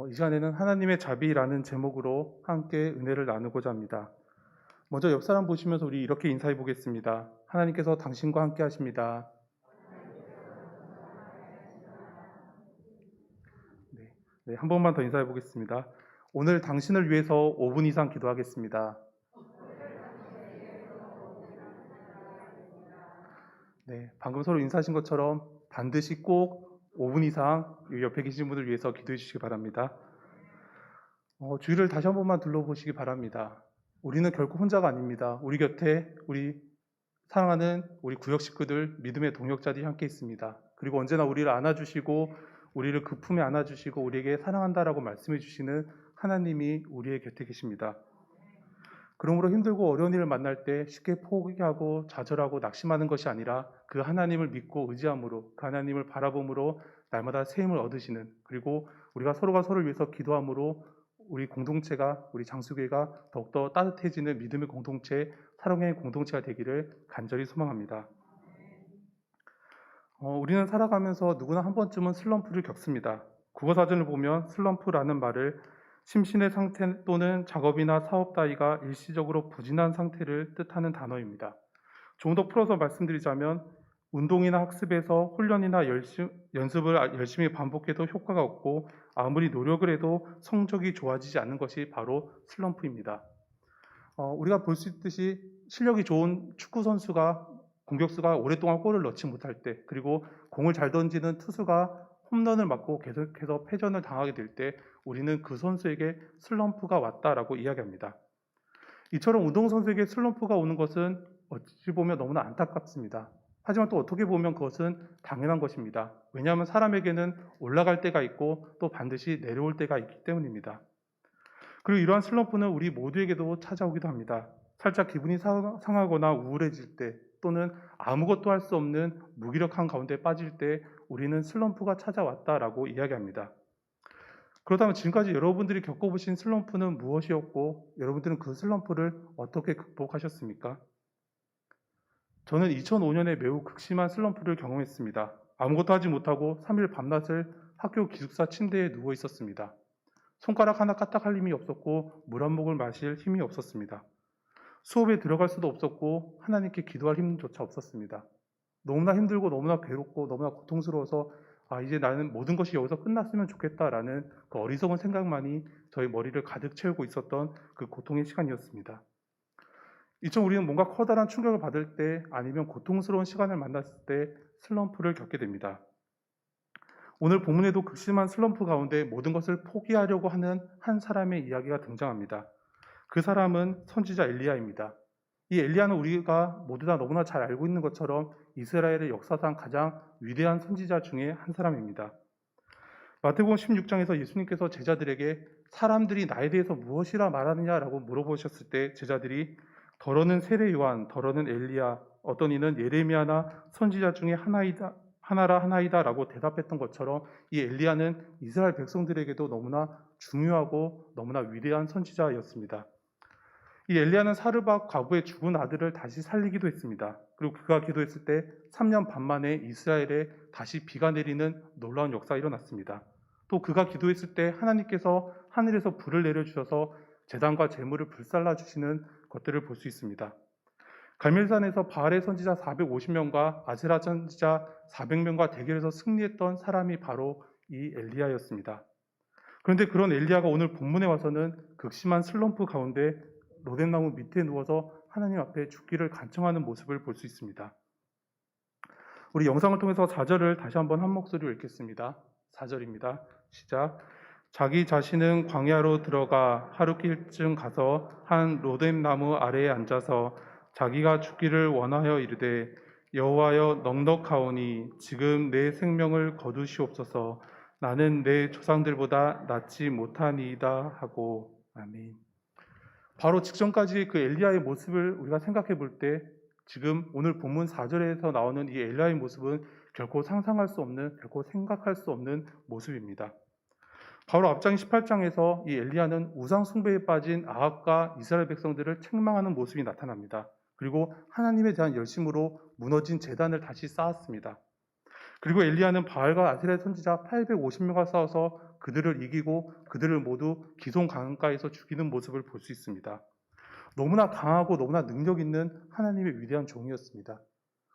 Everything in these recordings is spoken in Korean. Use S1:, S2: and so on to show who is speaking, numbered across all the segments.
S1: 이 시간에는 하나님의 자비라는 제목으로 함께 은혜를 나누고자 합니다. 먼저 옆 사람 보시면서 우리 이렇게 인사해 보겠습니다. 하나님께서 당신과 함께 하십니다. 네, 네, 한 번만 더 인사해 보겠습니다. 오늘 당신을 위해서 5분 이상 기도하겠습니다. 네, 방금 서로 인사하신 것처럼 반드시 꼭 5분 이상 옆에 계신 분을 위해서 기도해 주시기 바랍니다. 주위를 다시 한 번만 둘러보시기 바랍니다. 우리는 결코 혼자가 아닙니다. 우리 곁에 우리 사랑하는 우리 구역 식구들, 믿음의 동역자들이 함께 있습니다. 그리고 언제나 우리를 안아주시고 우리를 그 품에 안아주시고 우리에게 사랑한다라고 말씀해 주시는 하나님이 우리의 곁에 계십니다. 그러므로 힘들고 어려운 일을 만날 때 쉽게 포기하고 좌절하고 낙심하는 것이 아니라 그 하나님을 믿고 의지함으로, 그 하나님을 바라봄으로 날마다 새 힘을 얻으시는, 그리고 우리가 서로가 서로를 위해서 기도함으로 우리 공동체가, 우리 장수교회가 더욱더 따뜻해지는 믿음의 공동체, 사랑의 공동체가 되기를 간절히 소망합니다. 우리는 살아가면서 누구나 한 번쯤은 슬럼프를 겪습니다. 국어사전을 보면 슬럼프라는 말을 심신의 상태 또는 작업이나 사업 따위가 일시적으로 부진한 상태를 뜻하는 단어입니다. 좀 더 풀어서 말씀드리자면 운동이나 학습에서 훈련이나 연습을 열심히 반복해도 효과가 없고 아무리 노력을 해도 성적이 좋아지지 않는 것이 바로 슬럼프입니다. 우리가 볼 수 있듯이 실력이 좋은 축구 선수가 공격수가 오랫동안 골을 넣지 못할 때, 그리고 공을 잘 던지는 투수가 홈런을 맞고 계속해서 패전을 당하게 될 때 우리는 그 선수에게 슬럼프가 왔다라고 이야기합니다. 이처럼 운동선수에게 슬럼프가 오는 것은 어찌 보면 너무나 안타깝습니다. 하지만 또 어떻게 보면 그것은 당연한 것입니다. 왜냐하면 사람에게는 올라갈 때가 있고 또 반드시 내려올 때가 있기 때문입니다. 그리고 이러한 슬럼프는 우리 모두에게도 찾아오기도 합니다. 살짝 기분이 상하거나 우울해질 때, 또는 아무것도 할 수 없는 무기력한 가운데 빠질 때 우리는 슬럼프가 찾아왔다라고 이야기합니다. 그렇다면 지금까지 여러분들이 겪어보신 슬럼프는 무엇이었고 여러분들은 그 슬럼프를 어떻게 극복하셨습니까? 저는 2005년에 매우 극심한 슬럼프를 경험했습니다. 아무것도 하지 못하고 3일 밤낮을 학교 기숙사 침대에 누워 있었습니다. 손가락 하나 까딱할 힘이 없었고 물 한 모금 마실 힘이 없었습니다. 수업에 들어갈 수도 없었고 하나님께 기도할 힘조차 없었습니다. 너무나 힘들고 너무나 괴롭고 너무나 고통스러워서 이제 나는 모든 것이 여기서 끝났으면 좋겠다라는 그 어리석은 생각만이 저희 머리를 가득 채우고 있었던 그 고통의 시간이었습니다. 이처럼 우리는 뭔가 커다란 충격을 받을 때 아니면 고통스러운 시간을 만났을 때 슬럼프를 겪게 됩니다. 오늘 본문에도 극심한 슬럼프 가운데 모든 것을 포기하려고 하는 한 사람의 이야기가 등장합니다. 그 사람은 선지자 엘리야입니다. 이 엘리야는 우리가 모두 다 너무나 잘 알고 있는 것처럼 이스라엘의 역사상 가장 위대한 선지자 중에 한 사람입니다. 마태복음 16장에서 예수님께서 제자들에게 사람들이 나에 대해서 무엇이라 말하느냐라고 물어보셨을 때 제자들이 더러는 세례 요한, 더러는 엘리야, 어떤 이는 예레미야나 선지자 중에 하나라고 대답했던 것처럼 이 엘리야는 이스라엘 백성들에게도 너무나 중요하고 너무나 위대한 선지자였습니다. 이 엘리야는 사르밧 과부의 죽은 아들을 다시 살리기도 했습니다. 그리고 그가 기도했을 때 3년 반 만에 이스라엘에 다시 비가 내리는 놀라운 역사가 일어났습니다. 또 그가 기도했을 때 하나님께서 하늘에서 불을 내려주셔서 제단과 제물을 불살라 주시는 것들을 볼 수 있습니다. 갈멜산에서 바알의 선지자 450명과 아세라 선지자 400명과 대결해서 승리했던 사람이 바로 이 엘리야였습니다. 그런데 그런 엘리야가 오늘 본문에 와서는 극심한 슬럼프 가운데 로뎀나무 밑에 누워서 하나님 앞에 죽기를 간청하는 모습을 볼 수 있습니다. 우리 영상을 통해서 4절을 다시 한번 한 목소리로 읽겠습니다. 4절입니다. 시작. 자기 자신은 광야로 들어가 하루길쯤 가서 한 로뎀나무 아래에 앉아서 자기가 죽기를 원하여 이르되 여호와여 넉넉하오니 지금 내 생명을 거두시옵소서. 나는 내 조상들보다 낫지 못하니이다 하고. 아멘. 바로 직전까지 그 엘리야의 모습을 우리가 생각해 볼 때 지금 오늘 본문 4절에서 나오는 이 엘리야의 모습은 결코 상상할 수 없는, 결코 생각할 수 없는 모습입니다. 바로 앞장 18장에서 이 엘리야는 우상 숭배에 빠진 아합과 이스라엘 백성들을 책망하는 모습이 나타납니다. 그리고 하나님에 대한 열심으로 무너진 제단을 다시 쌓았습니다. 그리고 엘리야는 바알과 아세라 선지자 850명과 싸워서 그들을 이기고 그들을 모두 기손 강가에서 죽이는 모습을 볼 수 있습니다. 너무나 강하고 너무나 능력 있는 하나님의 위대한 종이었습니다.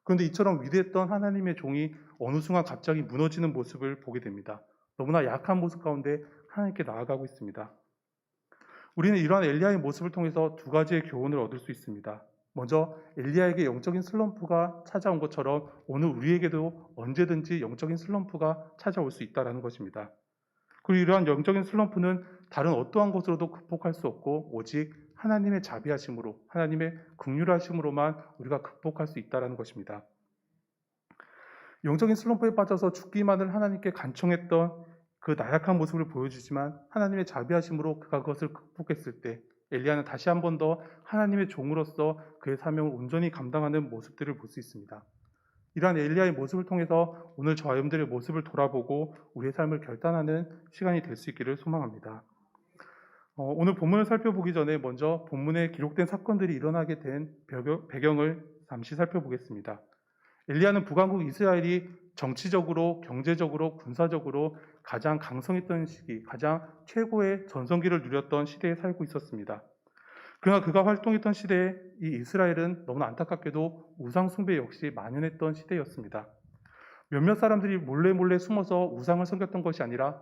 S1: 그런데 이처럼 위대했던 하나님의 종이 어느 순간 갑자기 무너지는 모습을 보게 됩니다. 너무나 약한 모습 가운데 하나님께 나아가고 있습니다. 우리는 이러한 엘리야의 모습을 통해서 두 가지의 교훈을 얻을 수 있습니다. 먼저 엘리야에게 영적인 슬럼프가 찾아온 것처럼 오늘 우리에게도 언제든지 영적인 슬럼프가 찾아올 수 있다는 것입니다. 그리고 이러한 영적인 슬럼프는 다른 어떠한 것으로도 극복할 수 없고 오직 하나님의 자비하심으로, 하나님의 긍휼하심으로만 우리가 극복할 수 있다는 것입니다. 영적인 슬럼프에 빠져서 죽기만을 하나님께 간청했던 그 나약한 모습을 보여주지만 하나님의 자비하심으로 그가 그것을 극복했을 때 엘리야는 다시 한 번 더 하나님의 종으로서 그의 사명을 온전히 감당하는 모습들을 볼 수 있습니다. 이러한 엘리야의 모습을 통해서 오늘 저와 여러분들의 모습을 돌아보고 우리의 삶을 결단하는 시간이 될 수 있기를 소망합니다. 오늘 본문을 살펴보기 전에 먼저 본문에 기록된 사건들이 일어나게 된 배경을 잠시 살펴보겠습니다. 엘리야는 북왕국 이스라엘이 정치적으로, 경제적으로, 군사적으로 가장 강성했던 시기, 가장 최고의 전성기를 누렸던 시대에 살고 있었습니다. 그러나 그가 활동했던 시대에 이 이스라엘은 너무나 안타깝게도 우상숭배 역시 만연했던 시대였습니다. 몇몇 사람들이 몰래 숨어서 우상을 섬겼던 것이 아니라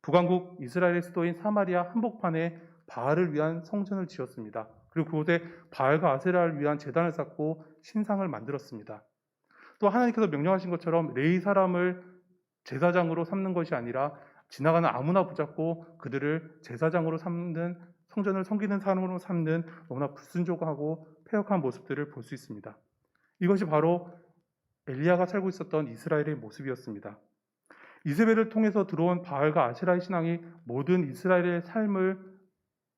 S1: 북왕국 이스라엘의 수도인 사마리아 한복판에 바알을 위한 성전을 지었습니다. 그리고 그곳에 바알과 아세라를 위한 제단을 쌓고 신상을 만들었습니다. 또 하나님께서 명령하신 것처럼 레위 사람을 제사장으로 삼는 것이 아니라 지나가는 아무나 붙잡고 그들을 제사장으로 삼는, 성전을 섬기는 사람으로 삼는 너무나 불순종하고 패역한 모습들을 볼 수 있습니다. 이것이 바로 엘리야가 살고 있었던 이스라엘의 모습이었습니다. 이세벨을 통해서 들어온 바알과 아세라의 신앙이 모든 이스라엘의 삶을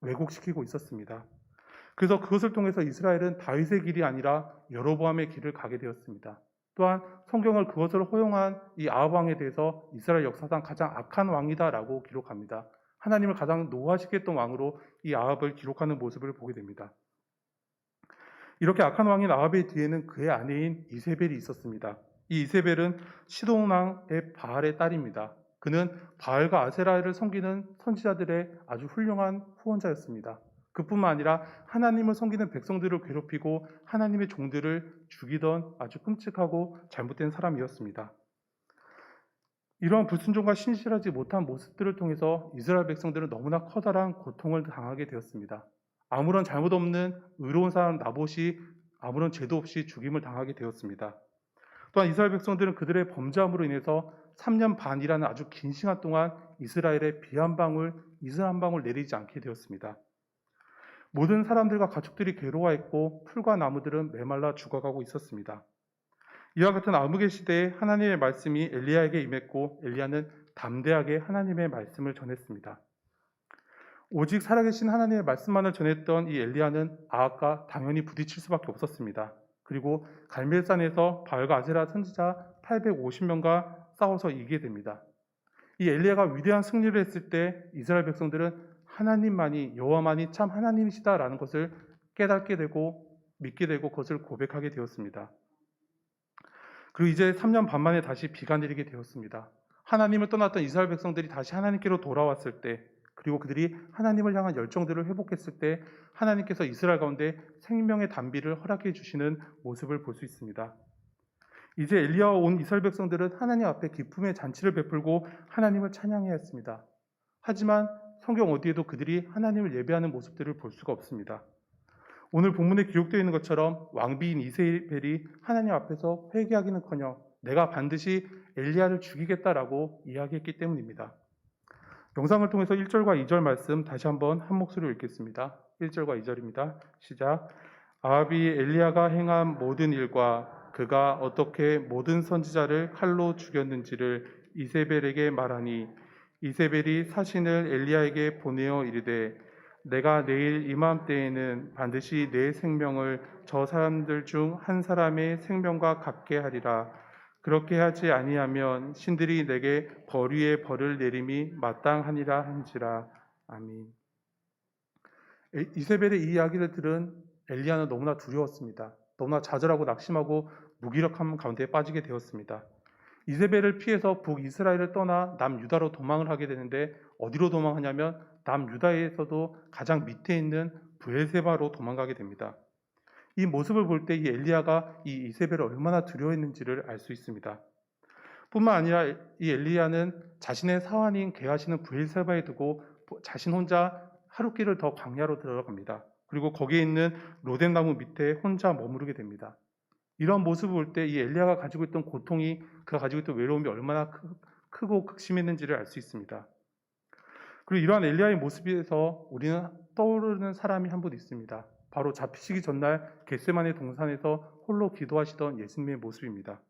S1: 왜곡시키고 있었습니다. 그래서 그것을 통해서 이스라엘은 다윗의 길이 아니라 여로보암의 길을 가게 되었습니다. 또한 성경을 그것을 허용한 이 아합 왕에 대해서 이스라엘 역사상 가장 악한 왕이다라고 기록합니다. 하나님을 가장 노하시게 했던 왕으로 이 아합을 기록하는 모습을 보게 됩니다. 이렇게 악한 왕인 아합의 뒤에는 그의 아내인 이세벨이 있었습니다. 이 이세벨은 시돈 왕의 바알의 딸입니다. 그는 바알과 아세라를 섬기는 선지자들의 아주 훌륭한 후원자였습니다. 그뿐만 아니라 하나님을 섬기는 백성들을 괴롭히고 하나님의 종들을 죽이던 아주 끔찍하고 잘못된 사람이었습니다. 이러한 불순종과 신실하지 못한 모습들을 통해서 이스라엘 백성들은 너무나 커다란 고통을 당하게 되었습니다. 아무런 잘못 없는 의로운 사람 나봇이 아무런 죄도 없이 죽임을 당하게 되었습니다. 또한 이스라엘 백성들은 그들의 범죄함으로 인해서 3년 반이라는 아주 긴 시간 동안 이스라엘에 비 한 방울, 이슬 한 방울 내리지 않게 되었습니다. 모든 사람들과 가축들이 괴로워했고 풀과 나무들은 메말라 죽어가고 있었습니다. 이와 같은 암흑의 시대에 하나님의 말씀이 엘리야에게 임했고 엘리야는 담대하게 하나님의 말씀을 전했습니다. 오직 살아계신 하나님의 말씀만을 전했던 이 엘리야는 아합과 당연히 부딪힐 수밖에 없었습니다. 그리고 갈멜산에서 바알과 아세라 선지자 850명과 싸워서 이기게 됩니다. 이 엘리야가 위대한 승리를 했을 때 이스라엘 백성들은 하나님만이, 여호와만이 참 하나님이시다라는 것을 깨닫게 되고 믿게 되고 그것을 고백하게 되었습니다. 그리고 이제 3년 반 만에 다시 비가 내리게 되었습니다. 하나님을 떠났던 이스라엘 백성들이 다시 하나님께로 돌아왔을 때, 그리고 그들이 하나님을 향한 열정들을 회복했을 때 하나님께서 이스라엘 가운데 생명의 단비를 허락해 주시는 모습을 볼 수 있습니다. 이제 엘리야와 온 이스라엘 백성들은 하나님 앞에 기쁨의 잔치를 베풀고 하나님을 찬양해야 했습니다. 하지만 성경 어디에도 그들이 하나님을 예배하는 모습들을 볼 수가 없습니다. 오늘 본문에 기록되어 있는 것처럼 왕비인 이세벨이 하나님 앞에서 회개하기는커녕 내가 반드시 엘리야를 죽이겠다라고 이야기했기 때문입니다. 영상을 통해서 1절과 2절 말씀 다시 한번 한 목소리로 읽겠습니다. 1절과 2절입니다. 시작. 아합이 엘리야가 행한 모든 일과 그가 어떻게 모든 선지자를 칼로 죽였는지를 이세벨에게 말하니 이세벨이 사신을 엘리야에게 보내어 이르되 내가 내일 이맘때에는 반드시 내 생명을 저 사람들 중 한 사람의 생명과 같게 하리라. 그렇게 하지 아니하면 신들이 내게 벌 위에 벌을 내림이 마땅하니라 한지라. 아멘. 이세벨의 이 이야기를 들은 엘리야는 너무나 두려웠습니다. 너무나 좌절하고 낙심하고 무기력함 가운데 빠지게 되었습니다. 이세벨을 피해서 북이스라엘을 떠나 남유다로 도망을 하게 되는데 어디로 도망하냐면 남유다에서도 가장 밑에 있는 브엘세바로 도망가게 됩니다. 이 모습을 볼 때 이 엘리야가 이 이세벨을 얼마나 두려워했는지를 알 수 있습니다. 뿐만 아니라 이 엘리야는 자신의 사환인 게하시는 브엘세바에 두고 자신 혼자 하룻길을 더 광야로 들어갑니다. 그리고 거기에 있는 로뎀나무 밑에 혼자 머무르게 됩니다. 이런 모습을 볼 때 이 엘리야가 가지고 있던 고통이, 그가 가지고 있던 외로움이 얼마나 크고 극심했는지를 알 수 있습니다. 그리고 이러한 엘리야의 모습에서 우리는 떠오르는 사람이 한 분 있습니다. 바로 잡히시기 전날 겟세마네 동산에서 홀로 기도하시던 예수님의 모습입니다.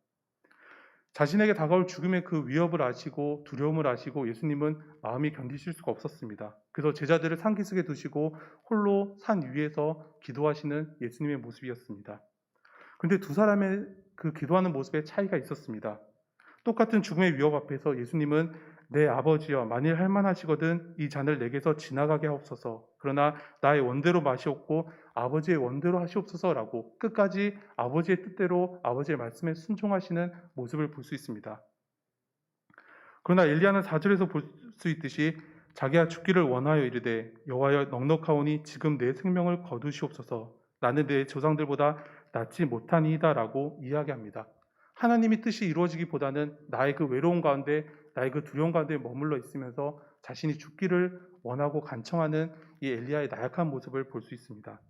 S1: 자신에게 다가올 죽음의 그 위협을 아시고 두려움을 아시고 예수님은 마음이 견디실 수가 없었습니다. 그래서 제자들을 산기슭에 두시고 홀로 산 위에서 기도하시는 예수님의 모습이었습니다. 그런데 두 사람의 그 기도하는 모습에 차이가 있었습니다. 똑같은 죽음의 위협 앞에서 예수님은 내 아버지여, 만일 할만하시거든 이 잔을 내게서 지나가게 하옵소서. 그러나 나의 원대로 마시옵고 아버지의 원대로 하시옵소서라고 끝까지 아버지의 뜻대로 아버지의 말씀에 순종하시는 모습을 볼 수 있습니다. 그러나 엘리야는 4절에서 볼 수 있듯이 자기가 죽기를 원하여 이르되 여호와여 넉넉하오니 지금 내 생명을 거두시옵소서. 나는 내 조상들보다 낫지 못하니이다라고 이야기합니다. 하나님의 뜻이 이루어지기보다는 나의 그 외로움 가운데, 나의 그 두려움 가운데 머물러 있으면서 자신이 죽기를 원하고 간청하는 이 엘리야의 나약한 모습을 볼 수 있습니다.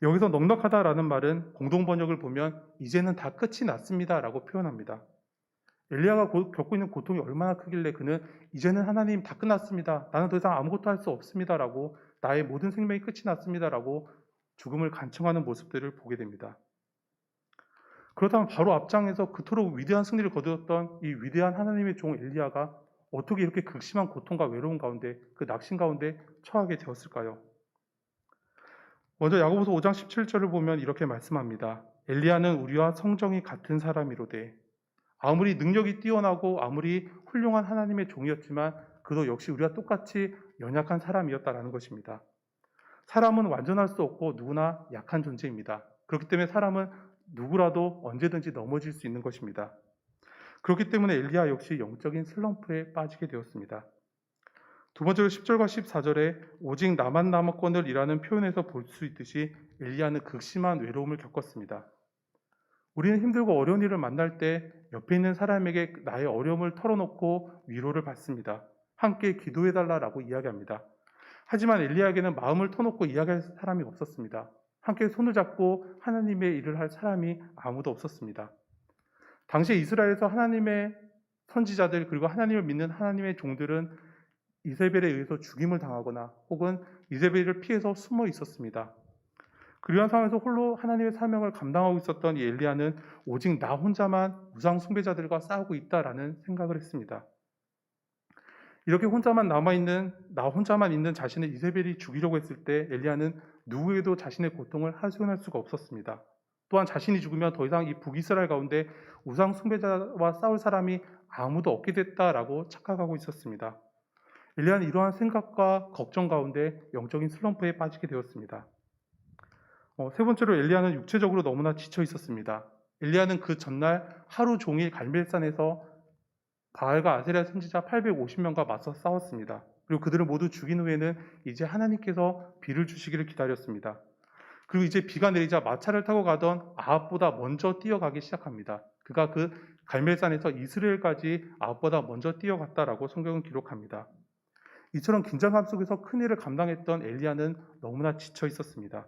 S1: 여기서 넉넉하다라는 말은 공동 번역을 보면 이제는 다 끝이 났습니다라고 표현합니다. 엘리야가 겪고 있는 고통이 얼마나 크길래 그는 이제는 하나님 다 끝났습니다. 나는 더 이상 아무것도 할 수 없습니다라고, 나의 모든 생명이 끝이 났습니다라고 죽음을 간청하는 모습들을 보게 됩니다. 그렇다면 바로 앞장에서 그토록 위대한 승리를 거두었던 이 위대한 하나님의 종 엘리야가 어떻게 이렇게 극심한 고통과 외로움 가운데, 그 낙심 가운데 처하게 되었을까요? 먼저 야고보서 5장 17절을 보면 이렇게 말씀합니다. 엘리야는 우리와 성정이 같은 사람이로되, 아무리 능력이 뛰어나고 아무리 훌륭한 하나님의 종이었지만 그도 역시 우리와 똑같이 연약한 사람이었다라는 것입니다. 사람은 완전할 수 없고 누구나 약한 존재입니다. 그렇기 때문에 사람은 누구라도 언제든지 넘어질 수 있는 것입니다. 그렇기 때문에 엘리야 역시 영적인 슬럼프에 빠지게 되었습니다. 두 번째로 10절과 14절에 오직 나만 남았거늘 이라는 표현에서 볼 수 있듯이 엘리야는 극심한 외로움을 겪었습니다. 우리는 힘들고 어려운 일을 만날 때 옆에 있는 사람에게 나의 어려움을 털어놓고 위로를 받습니다. 함께 기도해달라고 이야기합니다. 하지만 엘리야에게는 마음을 터놓고 이야기할 사람이 없었습니다. 함께 손을 잡고 하나님의 일을 할 사람이 아무도 없었습니다. 당시 이스라엘에서 하나님의 선지자들 그리고 하나님을 믿는 하나님의 종들은 이세벨에 의해서 죽임을 당하거나 혹은 이세벨을 피해서 숨어 있었습니다. 그러한 상황에서 홀로 하나님의 사명을 감당하고 있었던 이 엘리야는 오직 나 혼자만 우상 숭배자들과 싸우고 있다라는 생각을 했습니다. 이렇게 나 혼자만 있는 자신을 이세벨이 죽이려고 했을 때 엘리야는 누구에도 자신의 고통을 하소연할 수가 없었습니다. 또한 자신이 죽으면 더 이상 이 북이스라엘 가운데 우상 숭배자와 싸울 사람이 아무도 없게 됐다라고 착각하고 있었습니다. 엘리야는 이러한 생각과 걱정 가운데 영적인 슬럼프에 빠지게 되었습니다. 세 번째로 엘리야는 육체적으로 너무나 지쳐 있었습니다. 엘리야는 그 전날 하루 종일 갈멜산에서 바알과 아세라 선지자 850명과 맞서 싸웠습니다. 그리고 그들을 모두 죽인 후에는 이제 하나님께서 비를 주시기를 기다렸습니다. 그리고 이제 비가 내리자 마차를 타고 가던 아합보다 먼저 뛰어가기 시작합니다. 그가 그 갈멜산에서 이스라엘까지 아합보다 먼저 뛰어갔다라고 성경은 기록합니다. 이처럼 긴장감 속에서 큰일을 감당했던 엘리야는 너무나 지쳐 있었습니다.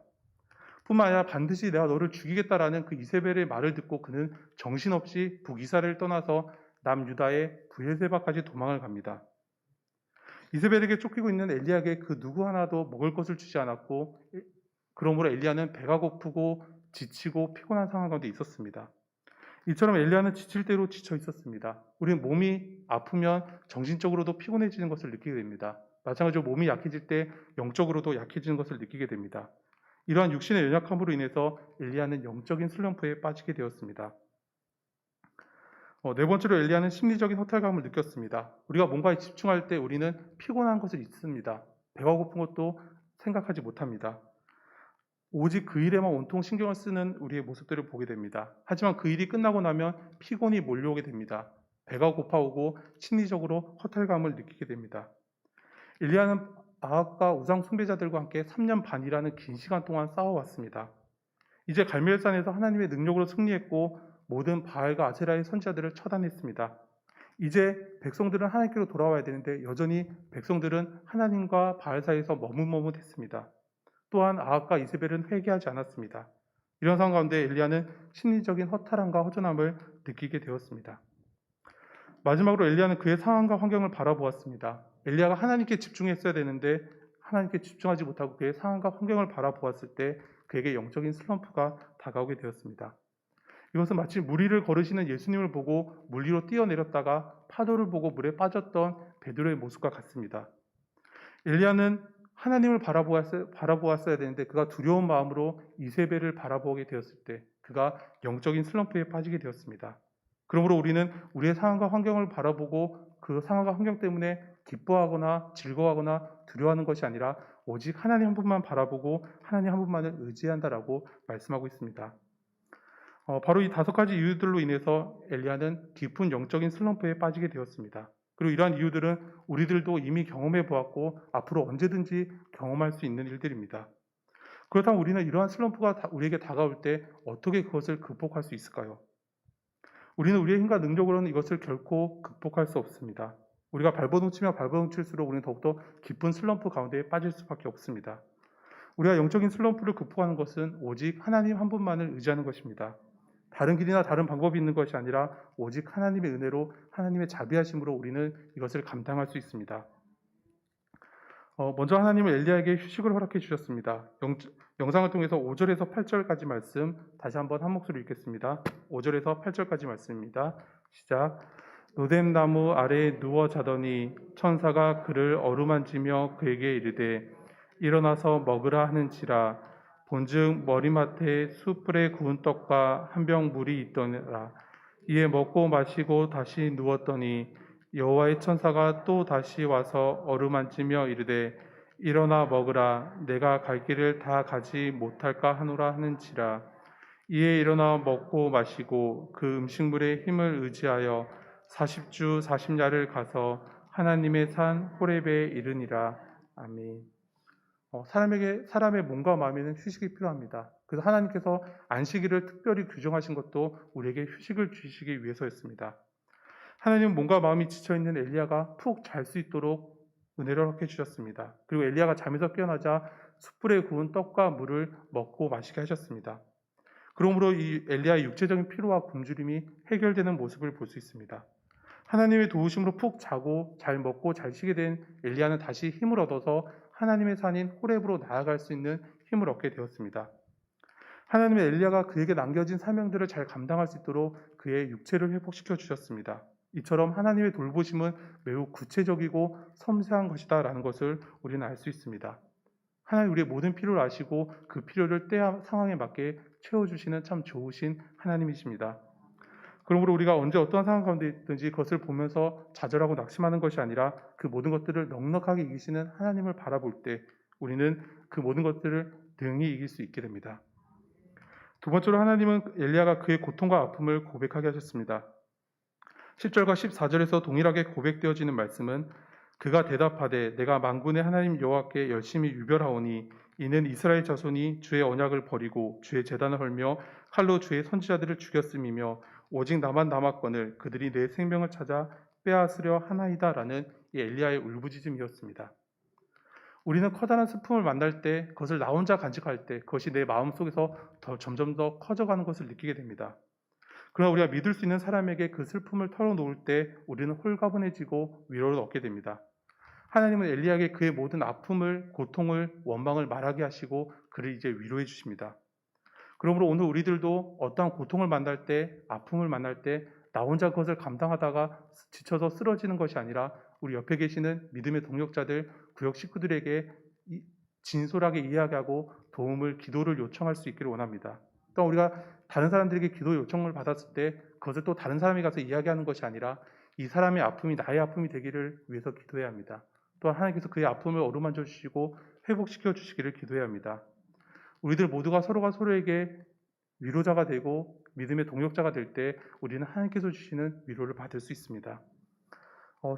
S1: 뿐만 아니라 반드시 내가 너를 죽이겠다라는 그 이세벨의 말을 듣고 그는 정신없이 북이스라엘을 떠나서 남유다의 브엘세바까지 도망을 갑니다. 이세벨에게 쫓기고 있는 엘리야에게 그 누구 하나도 먹을 것을 주지 않았고 그러므로 엘리야는 배가 고프고 지치고 피곤한 상황 가운데 있었습니다. 이처럼 엘리야는 지칠 대로 지쳐 있었습니다. 우리는 몸이 아프면 정신적으로도 피곤해지는 것을 느끼게 됩니다. 마찬가지로 몸이 약해질 때 영적으로도 약해지는 것을 느끼게 됩니다. 이러한 육신의 연약함으로 인해서 엘리야는 영적인 슬럼프에 빠지게 되었습니다. 네 번째로 엘리야는 심리적인 허탈감을 느꼈습니다. 우리가 뭔가에 집중할 때 우리는 피곤한 것을 잊습니다. 배가 고픈 것도 생각하지 못합니다. 오직 그 일에만 온통 신경을 쓰는 우리의 모습들을 보게 됩니다. 하지만 그 일이 끝나고 나면 피곤이 몰려오게 됩니다. 배가 고파오고 심리적으로 허탈감을 느끼게 됩니다. 엘리야는 아합과 우상 숭배자들과 함께 3년 반이라는 긴 시간 동안 싸워왔습니다. 이제 갈멜산에서 하나님의 능력으로 승리했고 모든 바알과 아세라의 선지자들을 처단했습니다. 이제 백성들은 하나님께로 돌아와야 되는데 여전히 백성들은 하나님과 바알 사이에서 머뭇머뭇했습니다. 또한 아합과 이세벨은 회개하지 않았습니다. 이런 상황 가운데 엘리야는 심리적인 허탈함과 허전함을 느끼게 되었습니다. 마지막으로 엘리야는 그의 상황과 환경을 바라보았습니다. 엘리야가 하나님께 집중했어야 되는데 하나님께 집중하지 못하고 그의 상황과 환경을 바라보았을 때 그에게 영적인 슬럼프가 다가오게 되었습니다. 이것은 마치 물 위를 걸으시는 예수님을 보고 물 위로 뛰어내렸다가 파도를 보고 물에 빠졌던 베드로의 모습과 같습니다. 엘리야는 하나님을 바라보았어야 되는데 그가 두려운 마음으로 이세벨을 바라보게 되었을 때 그가 영적인 슬럼프에 빠지게 되었습니다. 그러므로 우리는 우리의 상황과 환경을 바라보고 그 상황과 환경 때문에 기뻐하거나 즐거워하거나 두려워하는 것이 아니라 오직 하나님 한 분만 바라보고 하나님 한 분만을 의지한다라고 말씀하고 있습니다. 바로 이 5가지 이유들로 인해서 엘리야는 깊은 영적인 슬럼프에 빠지게 되었습니다. 그리고 이러한 이유들은 우리들도 이미 경험해 보았고 앞으로 언제든지 경험할 수 있는 일들입니다. 그렇다면 우리는 이러한 슬럼프가 우리에게 다가올 때 어떻게 그것을 극복할 수 있을까요? 우리는 우리의 힘과 능력으로는 이것을 결코 극복할 수 없습니다. 우리가 발버둥치며 발버둥칠수록 우리는 더욱더 깊은 슬럼프 가운데 빠질 수밖에 없습니다. 우리가 영적인 슬럼프를 극복하는 것은 오직 하나님 한 분만을 의지하는 것입니다. 다른 길이나 다른 방법이 있는 것이 아니라 오직 하나님의 은혜로 하나님의 자비하심으로 우리는 이것을 감당할 수 있습니다. 먼저 하나님은 엘리야에게 휴식을 허락해 주셨습니다. 영상을 통해서 5절에서 8절까지 말씀 다시 한번 한 목소리로 읽겠습니다. 5절에서 8절까지 말씀입니다. 시작. 노뎀나무 아래에 누워 자더니 천사가 그를 어루만지며 그에게 이르되 일어나서 먹으라 하는지라. 본즉 머리맡에 숯불에 구운 떡과 한 병 물이 있더라. 이에 먹고 마시고 다시 누웠더니 여호와의 천사가 또 다시 와서 어루만지며 이르되 일어나 먹으라. 내가 갈 길을 다 가지 못할까 하노라 하는지라. 이에 일어나 먹고 마시고 그 음식물의 힘을 의지하여 40주 40야를 가서 하나님의 산 호렙에 이르니라. 아멘. 사람의 몸과 마음에는 휴식이 필요합니다. 그래서 하나님께서 안식일을 특별히 규정하신 것도 우리에게 휴식을 주시기 위해서였습니다. 하나님은 몸과 마음이 지쳐있는 엘리야가 푹 잘 수 있도록 은혜를 허락해 주셨습니다. 그리고 엘리야가 잠에서 깨어나자 숯불에 구운 떡과 물을 먹고 마시게 하셨습니다. 그러므로 이 엘리야의 육체적인 피로와 굶주림이 해결되는 모습을 볼 수 있습니다. 하나님의 도우심으로 푹 자고 잘 먹고 잘 쉬게 된 엘리야는 다시 힘을 얻어서 하나님의 산인 호렙으로 나아갈 수 있는 힘을 얻게 되었습니다. 하나님의 엘리야가 그에게 남겨진 사명들을 잘 감당할 수 있도록 그의 육체를 회복시켜 주셨습니다. 이처럼 하나님의 돌보심은 매우 구체적이고 섬세한 것이다라는 것을 우리는 알 수 있습니다. 하나님 우리의 모든 필요를 아시고 그 필요를 때와 상황에 맞게 채워주시는 참 좋으신 하나님이십니다. 그러므로 우리가 언제 어떠한 상황 가운데 있든지 그것을 보면서 좌절하고 낙심하는 것이 아니라 그 모든 것들을 넉넉하게 이기시는 하나님을 바라볼 때 우리는 그 모든 것들을 능히 이길 수 있게 됩니다. 두 번째로 하나님은 엘리야가 그의 고통과 아픔을 고백하게 하셨습니다. 10절과 14절에서 동일하게 고백되어지는 말씀은 그가 대답하되 내가 만군의 하나님 여호와께 열심히 유별하오니 이는 이스라엘 자손이 주의 언약을 버리고 주의 제단을 헐며 칼로 주의 선지자들을 죽였음이며 오직 나만 남았거늘 그들이 내 생명을 찾아 빼앗으려 하나이다라는 이 엘리야의 울부짖음이었습니다. 우리는 커다란 슬픔을 만날 때 그것을 나 혼자 간직할 때 그것이 내 마음속에서 점점 더 커져가는 것을 느끼게 됩니다. 그러나 우리가 믿을 수 있는 사람에게 그 슬픔을 털어놓을 때 우리는 홀가분해지고 위로를 얻게 됩니다. 하나님은 엘리야에게 그의 모든 아픔을, 고통을, 원망을 말하게 하시고 그를 이제 위로해 주십니다. 그러므로 오늘 우리들도 어떠한 고통을 만날 때, 아픔을 만날 때 나 혼자 그것을 감당하다가 지쳐서 쓰러지는 것이 아니라 우리 옆에 계시는 믿음의 동역자들, 구역 식구들에게 진솔하게 이야기하고 도움을, 기도를 요청할 수 있기를 원합니다. 또 우리가 다른 사람들에게 기도 요청을 받았을 때 그것을 또 다른 사람이 가서 이야기하는 것이 아니라 이 사람의 아픔이 나의 아픔이 되기를 위해서 기도해야 합니다. 또한 하나님께서 그의 아픔을 어루만져 주시고 회복시켜 주시기를 기도해야 합니다. 우리들 모두가 서로가 서로에게 위로자가 되고 믿음의 동역자가 될 때 우리는 하나님께서 주시는 위로를 받을 수 있습니다.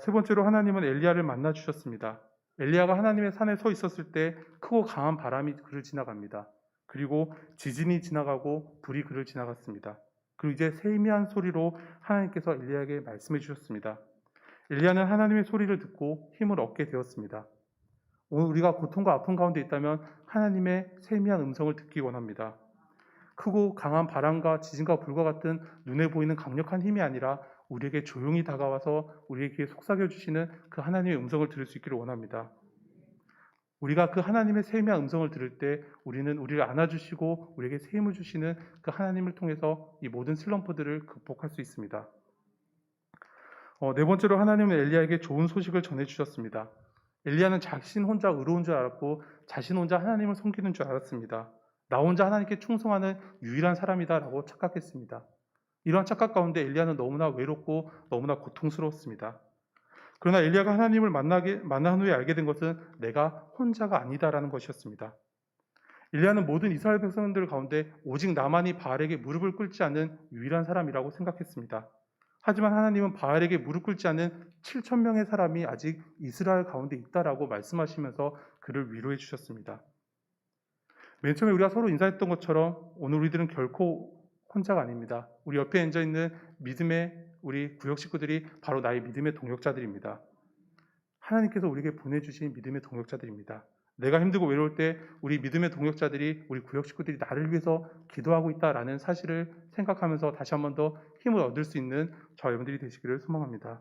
S1: 세 번째로 하나님은 엘리야를 만나 주셨습니다. 엘리야가 하나님의 산에 서 있었을 때 크고 강한 바람이 그를 지나갑니다. 그리고 지진이 지나가고 불이 그를 지나갔습니다. 그리고 이제 세미한 소리로 하나님께서 엘리야에게 말씀해 주셨습니다. 엘리야는 하나님의 소리를 듣고 힘을 얻게 되었습니다. 오늘 우리가 고통과 아픔 가운데 있다면 하나님의 세미한 음성을 듣기 원합니다. 크고 강한 바람과 지진과 불과 같은 눈에 보이는 강력한 힘이 아니라 우리에게 조용히 다가와서 우리에게 속삭여 주시는 그 하나님의 음성을 들을 수 있기를 원합니다. 우리가 그 하나님의 세미한 음성을 들을 때 우리는 우리를 안아주시고 우리에게 새 힘을 주시는 그 하나님을 통해서 이 모든 슬럼프들을 극복할 수 있습니다. 네 번째로 하나님은 엘리야에게 좋은 소식을 전해주셨습니다. 엘리야는 자신 혼자 의로운 줄 알았고 자신 혼자 하나님을 섬기는 줄 알았습니다. 나 혼자 하나님께 충성하는 유일한 사람이다라고 착각했습니다. 이러한 착각 가운데 엘리야는 너무나 외롭고 너무나 고통스러웠습니다. 그러나 엘리야가 하나님을 만난 후에 알게 된 것은 내가 혼자가 아니다라는 것이었습니다. 엘리야는 모든 이스라엘 백성들 가운데 오직 나만이 바알에게 무릎을 꿇지 않는 유일한 사람이라고 생각했습니다. 하지만 하나님은 바알에게 무릎 꿇지 않는 7천 명의 사람이 아직 이스라엘 가운데 있다라고 말씀하시면서 그를 위로해 주셨습니다. 맨 처음에 우리가 서로 인사했던 것처럼 오늘 우리들은 결코 혼자가 아닙니다. 우리 옆에 앉아 있는 믿음의 우리 구역 식구들이 바로 나의 믿음의 동역자들입니다. 하나님께서 우리에게 보내주신 믿음의 동역자들입니다. 내가 힘들고 외로울 때 우리 믿음의 동역자들이 우리 구역 식구들이 나를 위해서 기도하고 있다라는 사실을 생각하면서 다시 한 번 더 힘을 얻을 수 있는 저 여러분들이 되시기를 소망합니다.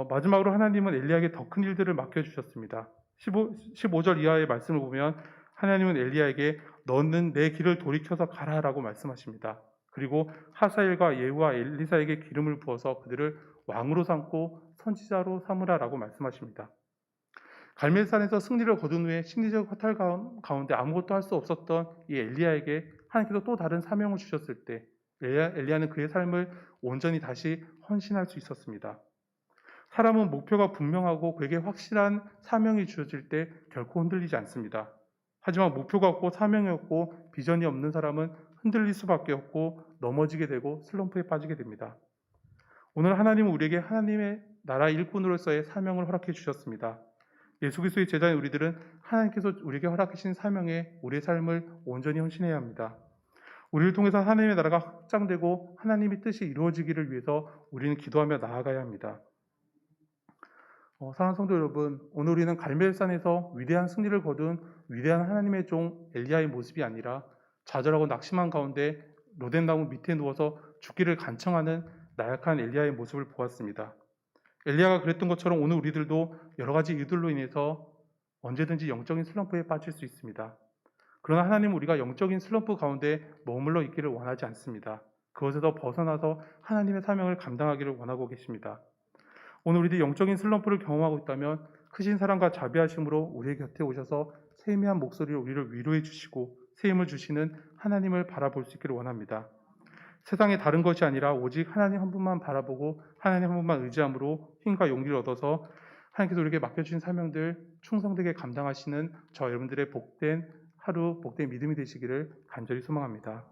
S1: 마지막으로 하나님은 엘리야에게 더 큰 일들을 맡겨주셨습니다. 15절 이하의 말씀을 보면 하나님은 엘리야에게 너는 내 길을 돌이켜서 가라라고 말씀하십니다. 그리고 하사엘과 예후와 엘리사에게 기름을 부어서 그들을 왕으로 삼고 선지자로 삼으라라고 말씀하십니다. 갈멜산에서 승리를 거둔 후에 심리적 허탈 가운데 아무것도 할 수 없었던 이 엘리야에게 하나님께서 또 다른 사명을 주셨을 때 엘리야는 그의 삶을 온전히 다시 헌신할 수 있었습니다. 사람은 목표가 분명하고 그에게 확실한 사명이 주어질 때 결코 흔들리지 않습니다. 하지만 목표가 없고 사명이 없고 비전이 없는 사람은 흔들릴 수밖에 없고 넘어지게 되고 슬럼프에 빠지게 됩니다. 오늘 하나님은 우리에게 하나님의 나라 일꾼으로서의 사명을 허락해 주셨습니다. 예수 그리스도의 제자인 우리들은 하나님께서 우리에게 허락하신 사명에 우리의 삶을 온전히 헌신해야 합니다. 우리를 통해서 하나님의 나라가 확장되고 하나님의 뜻이 이루어지기를 위해서 우리는 기도하며 나아가야 합니다. 사랑하는 성도 여러분, 오늘 우리는 갈멜산에서 위대한 승리를 거둔 위대한 하나님의 종 엘리야의 모습이 아니라 좌절하고 낙심한 가운데 로덴나무 밑에 누워서 죽기를 간청하는 나약한 엘리야의 모습을 보았습니다. 엘리야가 그랬던 것처럼 오늘 우리들도 여러 가지 이유들로 인해서 언제든지 영적인 슬럼프에 빠질 수 있습니다. 그러나 하나님은 우리가 영적인 슬럼프 가운데 머물러 있기를 원하지 않습니다. 그것에서 벗어나서 하나님의 사명을 감당하기를 원하고 계십니다. 오늘 우리들이 영적인 슬럼프를 경험하고 있다면 크신 사랑과 자비하심으로 우리의 곁에 오셔서 세미한 목소리로 우리를 위로해 주시고 새 힘을 주시는 하나님을 바라볼 수 있기를 원합니다. 세상에 다른 것이 아니라 오직 하나님 한 분만 바라보고 하나님 한 분만 의지함으로 힘과 용기를 얻어서 하나님께서 우리에게 맡겨주신 사명들 충성되게 감당하시는 저 여러분들의 복된 하루, 복된 믿음이 되시기를 간절히 소망합니다.